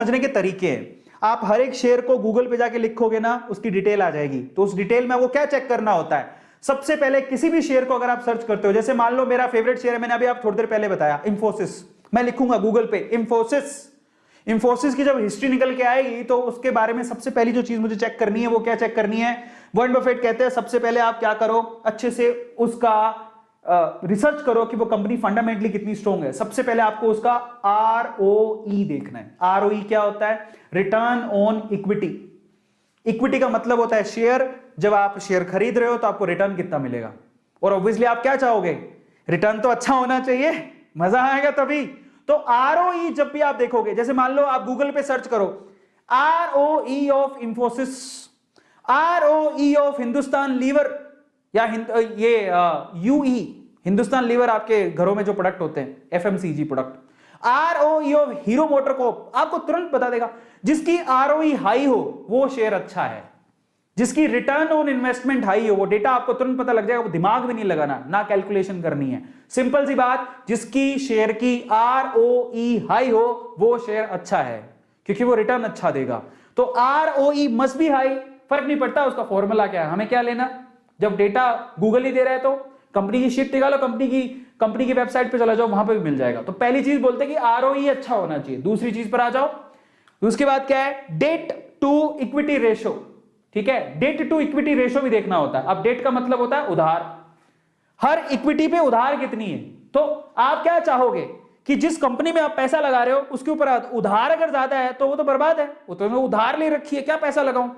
समझने के तरीके हैं। आप हर एक शेयर को गूगल पे जाके लिखोगे ना, उसकी डिटेल आ जाएगी। तो उस डिटेल में वो क्या चेक करना होता है, सबसे पहले किसी भी शेयर को अगर आप सर्च करते हो, जैसे मान लो मेरा फेवरेट शेयर है, मैंने अभी आप थोड़ी देर पहले बताया इंफोसिस, मैं लिखूंगा गूगल पे इंफोसिस की जब हिस्ट्री निकल के आएगी तो उसके बारे में सबसे पहली जो चीज मुझे चेक करनी है वो क्या चेक करनी है, वॉरेन बफेट कहते हैं सबसे पहले आप क्या करो, अच्छे से उसका रिसर्च करो कि वो कंपनी फंडामेंटली कितनी स्ट्रॉन्ग है। सबसे पहले आपको उसका आरओई देखना है। आरओई क्या होता है, रिटर्न ऑन इक्विटी। इक्विटी का मतलब होता है शेयर, जब आप शेयर खरीद रहे हो तो आपको रिटर्न कितना मिलेगा, और ऑब्वियसली आप क्या चाहोगे, रिटर्न तो अच्छा होना चाहिए, मजा आएगा तभी। तो आरओई जब भी आप देखोगे, जैसे मान लो आप गूगल पे सर्च करो ROE of Infosys, ROE of Hindustan Lever, या ये यूई हिंदुस्तान लीवर, आपके घरों में जो प्रोडक्ट होते हैं FMCG product, ROE of Hero MotoCorp, आपको तुरंत बता देगा। जिसकी आरओई हाई हो वो शेयर अच्छा है, जिसकी रिटर्न ऑन इन्वेस्टमेंट हाई हो, वो डेटा आपको तुरंत पता लग जाएगा, वो दिमाग भी नहीं लगाना, ना कैलकुलेशन करनी है, सिंपल सी बात, जिसकी शेयर की आरओई हाई हो वो शेयर अच्छा है, क्योंकि वो रिटर्न अच्छा देगा। तो आरओई मस्ट बी हाई, फर्क नहीं पड़ता उसका फॉर्मूला क्या है, हमें क्या लेना, जब डेटा गूगल ही दे रहा है तो कंपनी की शीट निकालो, कंपनी की वेबसाइट पे चला जाओ, वहां पे भी मिल जाएगा। तो पहली चीज बोलते हैं कि आरओई अच्छा होना चाहिए। दूसरी चीज पर आ जाओ, उसके बाद क्या है, डेट टू इक्विटी रेशो, ठीक है, डेट टू इक्विटी रेशो भी देखना होता है। अब डेट का मतलब होता है उधार, हर इक्विटी पे उधार कितनी है। तो आप क्या चाहोगे कि जिस कंपनी में आप पैसा लगा रहे हो उसके ऊपर उधार अगर ज्यादा है तो वो तो बर्बाद है, वो तो उधार ले रखी है, क्या पैसा लगाऊं,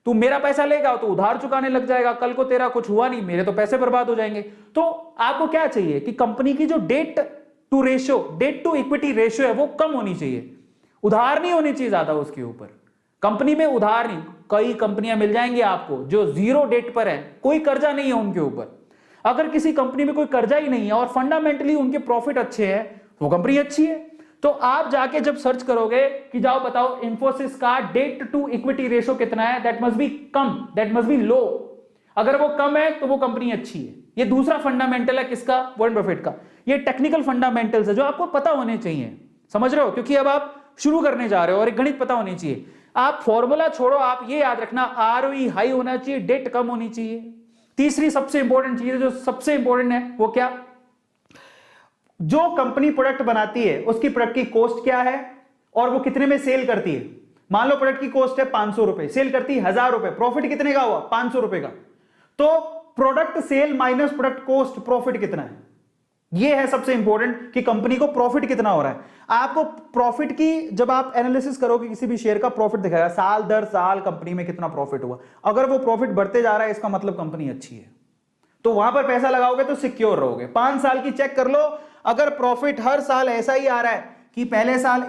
तू मेरा पैसा लेगा तो उधार चुकाने लग जाएगा, कल को तेरा कुछ हुआ नहीं, मेरे तो पैसे बर्बाद हो जाएंगे। तो आपको क्या चाहिए कि कंपनी की जो debt to ratio, debt to equity ratio है वो कम होनी चाहिए, उधार नहीं होनी चाहिए ज्यादा उसके ऊपर। कंपनी में उधार नहीं, कई कंपनियां मिल जाएंगी आपको जो जीरो डेट पर है, कोई कर्जा नहीं है उनके ऊपर। अगर किसी कंपनी में कोई कर्जा ही नहीं है और फंडामेंटली उनके प्रॉफिट अच्छे हैं, वो कंपनी अच्छी है। तो आप जाके जब सर्च करोगे कि जाओ बताओ इंफोसिस का डेट टू इक्विटी रेशो कितना है, दैट मस्ट बी कम, दैट मस्ट बी लो। अगर वो कम है तो वो कंपनी अच्छी है। ये दूसरा फंडामेंटल है किसका, वॉरेन बफेट का। ये टेक्निकल फंडामेंटल्स है जो आपको पता होने चाहिए, समझ रहे हो, क्योंकि अब आप शुरू करने जा रहे हो और एक गणित पता होनी चाहिए। आप फॉर्मूला छोड़ो, आप ये याद रखना आरओई हाई होना चाहिए, डेट कम होनी चाहिए। तीसरी सबसे इंपॉर्टेंट चीज है, जो सबसे इंपॉर्टेंट है वो क्या, जो कंपनी प्रोडक्ट बनाती है उसकी प्रोडक्ट की कॉस्ट क्या है और वो कितने में सेल करती है। मान लो प्रोडक्ट की कॉस्ट है 500 रुपए, सेल करती है 1000 रुपए, प्रॉफिट कितने का हुआ, 500 रुपए का। तो product sale minus product cost, profit कितना है, ये है सबसे इंपॉर्टेंट कि कंपनी को प्रॉफिट कितना हो रहा है। आपको प्रॉफिट की जब आप एनालिसिस करोगे किसी भी शेयर का, प्रॉफिट दिखाएगा साल दर साल कंपनी में कितना प्रॉफिट हुआ। अगर वो प्रॉफिट बढ़ते जा रहा है इसका मतलब कंपनी अच्छी है, तो वहां पर पैसा लगाओगे तो सिक्योर रहोगे। 5 साल की चेक कर लो, अगर प्रॉफिट हर साल ऐसा ही आ रहा है कि पहले साल